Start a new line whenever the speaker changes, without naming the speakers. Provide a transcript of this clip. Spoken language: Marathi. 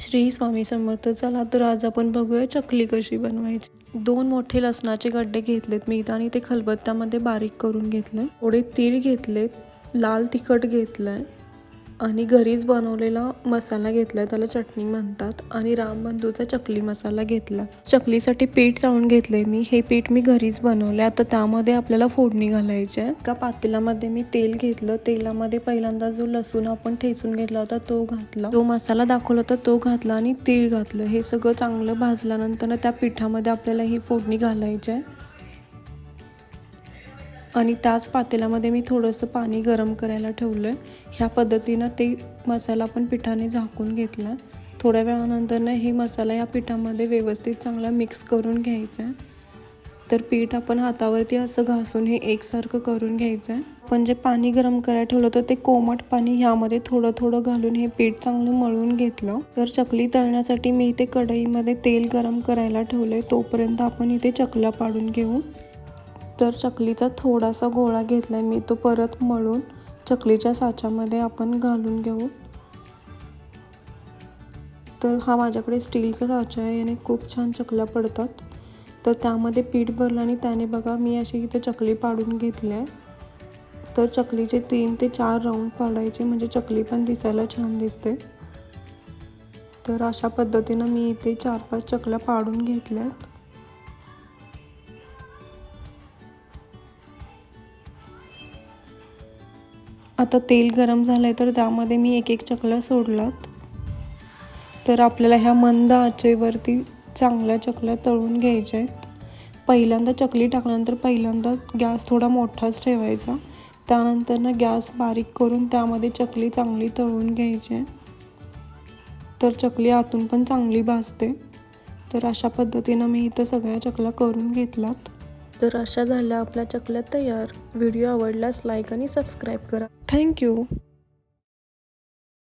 श्री स्वामी समर्थ. चला तर आज आपण बघूया चकली कशी बनवायची. 2 मोठे लसणाचे गड्डे घेतलेत मी इथं आणि ते खलबत्त्यामध्ये बारीक करून घेतले. थोडे तीळ घेतलेत, लाल तिखट घेतलंय आणि घरीच बनवलेला मसाला घेतलाय, त्याला चटणी म्हणतात, आणि रामबंधूचा चकली मसाला घेतला. चकलीसाठी पीठ चाळून घेतलंय मी. हे पीठ मी घरीच बनवलंय. आता त्यामध्ये आपल्याला फोडणी घालायची आहे. एका पातेल्यामध्ये मी तेल घेतलं. तेलामध्ये पहिल्यांदा जो लसूण आपण ठेचून घेतला होता तो घातला, जो मसाला दाखवला होता तो घातला आणि तीळ घातलं. हे सगळं चांगलं भाजल्यानंतर त्या पिठामध्ये आपल्याला ही फोडणी घालायची आहे आणि त्याच पातेल्यामध्ये मी थोडंसं पाणी गरम करायला ठेवलं. ह्या पद्धतीनं ते मसाला आपण पिठाने झाकून घेतला. थोड्या वेळानंतर हे मसाला या पिठामध्ये व्यवस्थित चांगला मिक्स करून घ्यायचा आहे. तर पीठ आपण हातावरती असं घासून हे एकसारखं करून घ्यायचं आहे. पण जे पाणी गरम करायला ठेवलं होतं ते कोमट पाणी ह्यामध्ये थोडं थोडं घालून हे पीठ चांगलं मळून घेतलं. तर चकली तळण्यासाठी मी इथे कढईमध्ये तेल गरम करायला ठेवलंय. तोपर्यंत आपण इथे चकल्या पाडून घेऊ. तर चकलीचा थोडासा गोळा घेतलाय मी, तो परत मळून चकलीच्या साच्यामध्ये आपण घालून घेऊ. तर हा माझ्याकडे स्टीलचा साचा आहे, याने खूप छान चकल्या पडतात. तर त्यामध्ये पीठ भरलं आणि त्याने बघा मी अशी इथे चकली पाडून घेतली आहे. तर चकलीचे 3 ते 4 राऊंड पाडायचे, म्हणजे चकली पण दिसायला छान दिसते. तर अशा पद्धतीनं मी इथे 4-5 चकल्या पाडून घेतल्यात. आता तेल गरम झालंय तर त्यामध्ये मी एक चकल्या सोडलात. तर आपल्याला ह्या मंद आचेवरती चांगल्या चकल्या तळून घ्यायच्या आहेत. पहिल्यांदा चकली टाकल्यानंतर पहिल्यांदा गॅस थोडा मोठाच ठेवायचा. त्यानंतर गॅस बारीक करून त्यामध्ये चकली चांगली तळून घ्यायची आहे. तर चकली आतून पण चांगली भाजते. तर अशा पद्धतीनं मी इथं सगळ्या चकल्या करून घेतल्यात. तर अशा झाल्या आपल्या चकल्या तयार. व्हिडिओ आवडल्यास लाईक आणि सबस्क्राईब करा. थँक्यू.